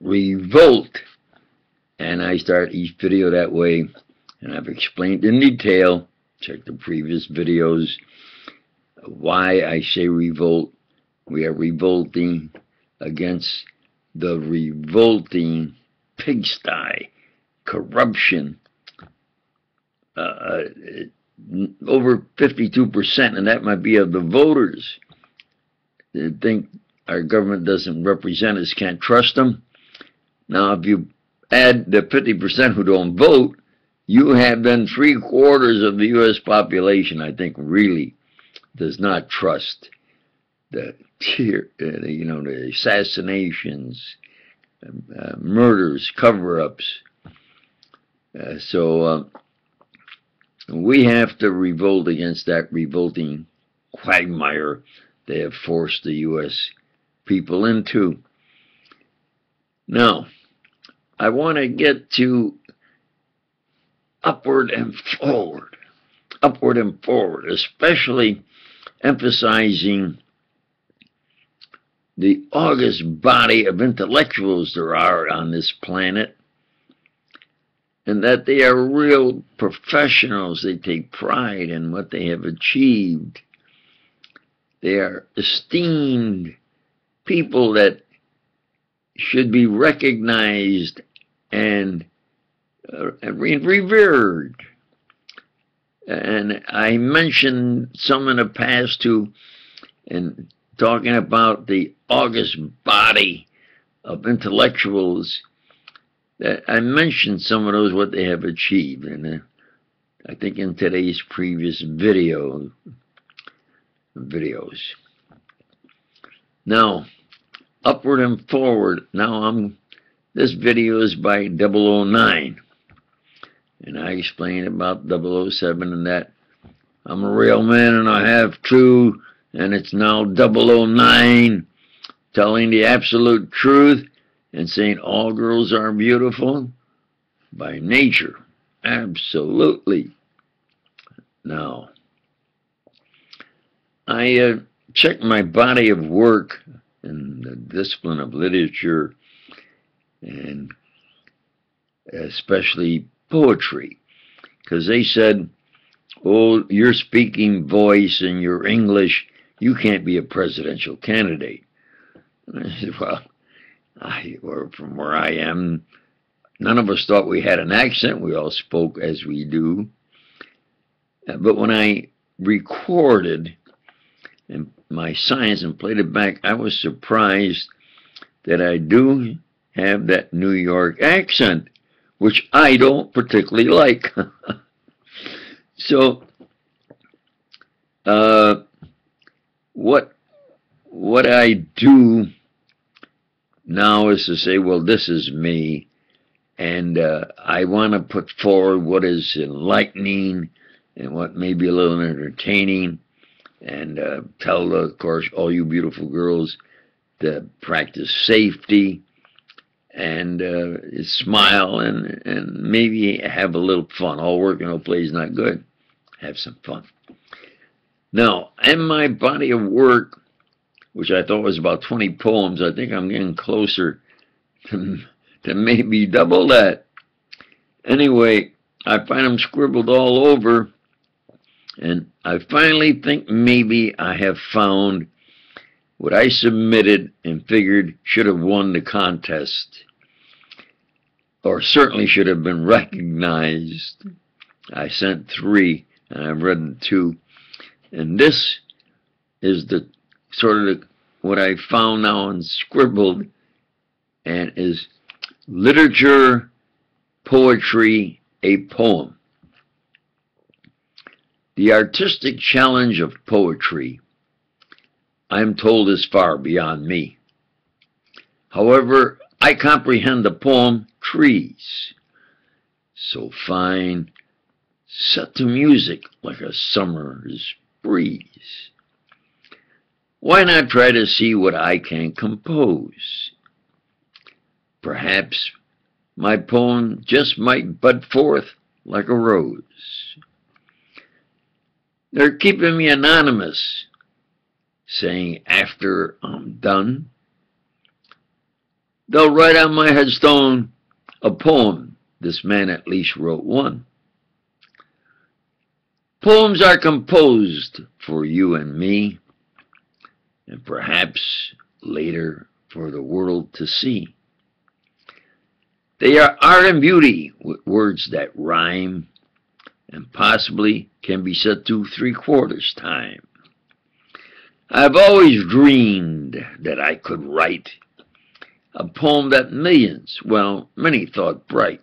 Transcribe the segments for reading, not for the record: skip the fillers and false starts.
revolt. And I start each video that way, and I've explained in detail, check the previous videos, why I say revolt. We are revolting against the revolting pigsty, corruption, over 52%, and that might be of the voters that think our government doesn't represent us, can't trust them. Now, if you add the 50% who don't vote, you have then 3/4 of the U.S. population, I think, really does not trust the the assassinations, murders, cover-ups. So we have to revolt against that revolting quagmire they have forced the U.S. people into. Now, I want to get to upward and forward, especially emphasizing the august body of intellectuals there are on this planet, and that they are real professionals. They take pride in what they have achieved. They are esteemed people that should be recognized and revered. And I mentioned some in the past too, in talking about the august body of intellectuals, that I mentioned some of those, what they have achieved, and I think in today's previous videos. Now, upward and forward. Now this video is by 009, and I explained about 007 and that I'm a real man and I have true, and it's now 009, telling the absolute truth and saying all girls are beautiful by nature. Absolutely. Now, I checked my body of work in the discipline of literature, and especially poetry, because they said, oh, your speaking voice and your English, you can't be a presidential candidate. And I said, well, from where I am, none of us thought we had an accent. We all spoke as we do. But when I recorded my science and played it back, I was surprised that I do have that New York accent, which I don't particularly like. So, what I do now is to say, well, this is me, and I want to put forward what is enlightening and what may be a little entertaining, and tell, of course, all you beautiful girls to practice safety, and smile, and maybe have a little fun. All work and no play is not good. Have some fun. Now, in my body of work, which I thought was about 20 poems, I think I'm getting closer to maybe double that. Anyway, I find them scribbled all over, and I finally think maybe I have found what I submitted and figured should have won the contest, or certainly should have been recognized. I sent 3, and I've read 2. And this is the sort of what I found now and scribbled, and is literature, poetry, a poem. The artistic challenge of poetry, I am told, is far beyond me. However, I comprehend the poem Trees, so fine, set to music like a summer's breeze. Why not try to see what I can compose? Perhaps my poem just might bud forth like a rose. They're keeping me anonymous, saying after I'm done, They'll write on my headstone a poem. This man at least wrote one. Poems are composed for you and me, and perhaps later for the world to see. They are art and beauty with words that rhyme and possibly can be set to 3/4 time. I've always dreamed that I could write a poem that millions, well, many thought bright.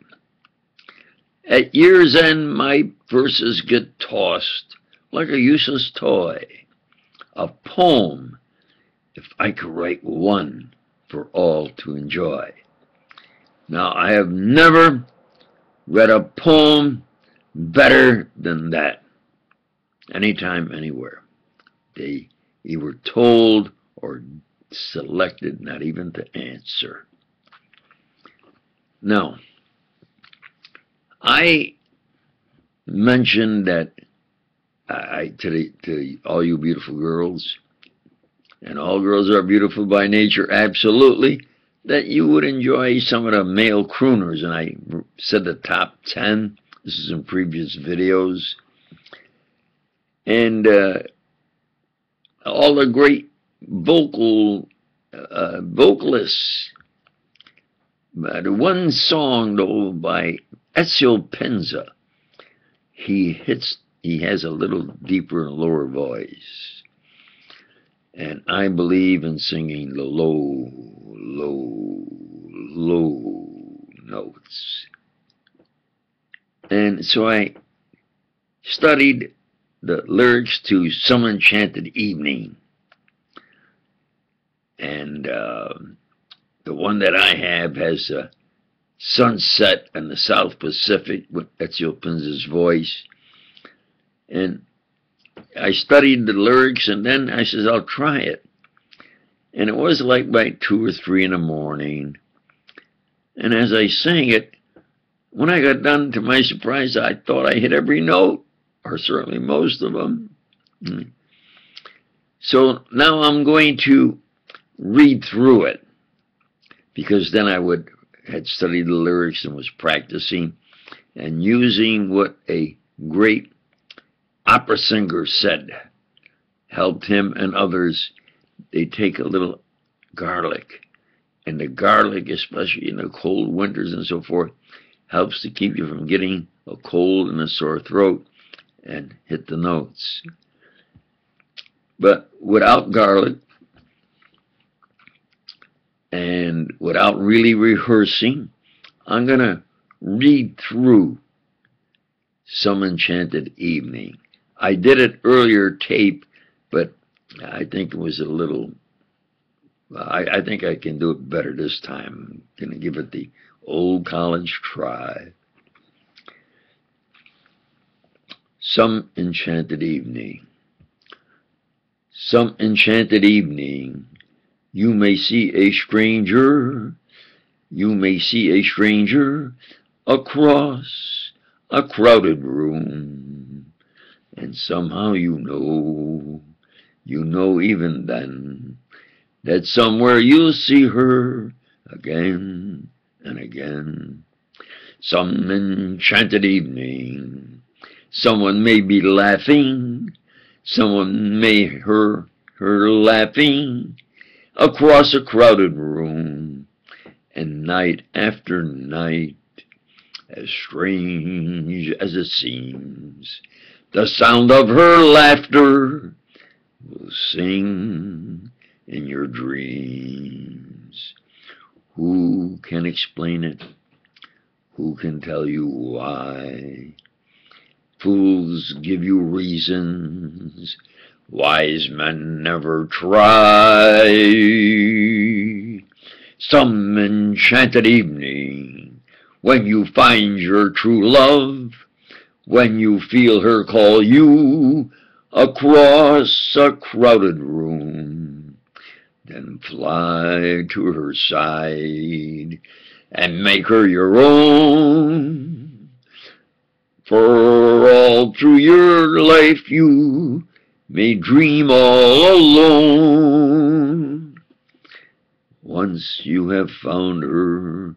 At year's end, my verses get tossed like a useless toy. A poem, if I could write one for all to enjoy. Now, I have never read a poem better than that, anytime, anywhere. They were told or selected not even to answer. Now, I mentioned that to all you beautiful girls, and all girls are beautiful by nature, absolutely, that you would enjoy some of the male crooners, and I said the top 10. This is in previous videos. And all the great vocalists. The one song, though, by Ezio Pinza, he has a little deeper and lower voice. And I believe in singing the low, low, low notes. And so I studied the lyrics to Some Enchanted Evening. And the one that I have has a sunset in the South Pacific with Ezio Pinza's voice. And I studied the lyrics, and then I says, I'll try it. And it was like by 2 or 3 in the morning. And as I sang it, when I got done, to my surprise, I thought I hit every note, or certainly most of them. So now I'm going to read through it, because then I had studied the lyrics and was practicing and using what a great opera singer said helped him and others. They take a little garlic, and the garlic, especially in the cold winters and so forth, helps to keep you from getting a cold and a sore throat and hit the notes. But without garlic and without really rehearsing, I'm going to read through Some Enchanted Evening. I did it earlier tape, but I think it was a little, I think I can do it better this time. I'm going to give it the old college try. Some enchanted evening. Some enchanted evening, you may see a stranger, you may see a stranger across a crowded room, and somehow you know even then, that somewhere you'll see her again and again. Some enchanted evening, someone may be laughing, someone may hear her laughing across a crowded room, and night after night, as strange as it seems, the sound of her laughter will sing in your dreams. Who can explain it? Who can tell you why? Fools give you reasons, wise men never try. Some enchanted evening, when you find your true love, when you feel her call you across a crowded room, then fly to her side and make her your own. For all through your life you may dream all alone. Once you have found her,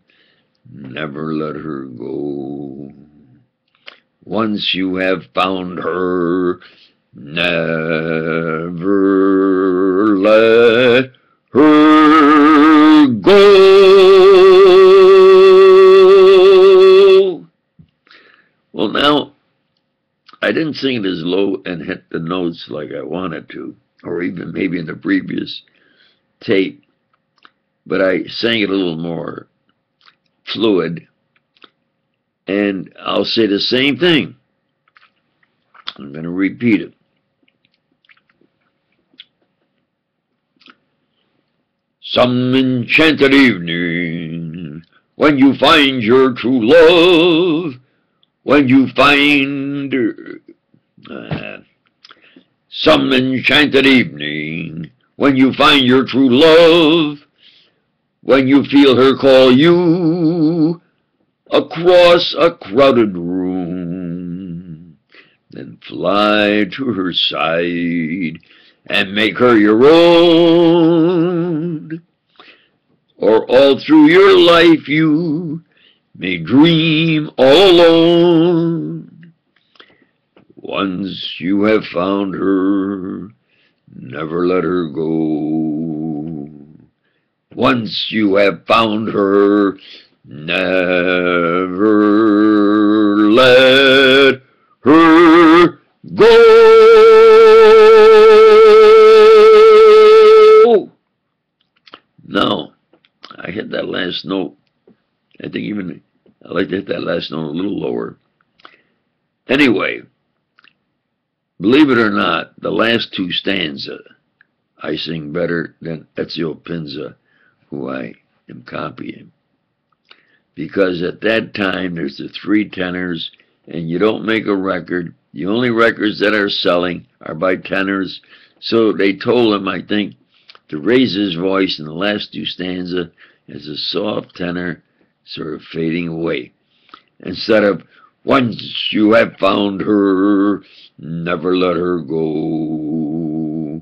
never let her go. Once you have found her, never let her go. Well, now, I didn't sing it as low and hit the notes like I wanted to, or even maybe in the previous tape, but I sang it a little more fluid, and I'll say the same thing. I'm going to repeat it. Some enchanted evening, when you find your true love, when you find some enchanted evening, when you find your true love, when you feel her call you across a crowded room, then fly to her side and make her your own. Or all through your life you may dream all alone. Once you have found her, never let her go. Once you have found her, never let her go. Now, I hit that last note. I think even I like to hit that last note a little lower. Anyway, believe it or not, the last two stanzas I sing better than Ezio Pinza, who I am copying. Because at that time, there's the three tenors, and you don't make a record. The only records that are selling are by tenors. So they told him, I think, to raise his voice in the last two stanzas as a soft tenor, sort of fading away. Instead of, once you have found her, never let her go.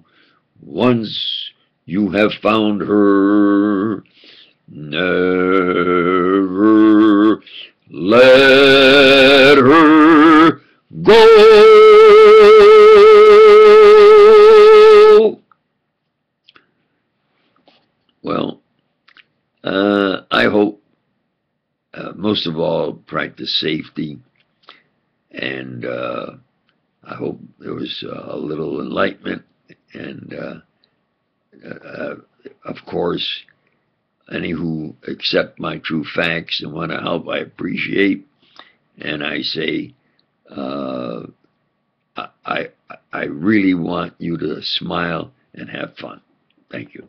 Once you have found her, never let her go. Well, I hope, most of all, practice safety, and I hope there was a little enlightenment, and of course, any who accept my true facts and want to help, I appreciate, and I say, I really want you to smile and have fun. Thank you.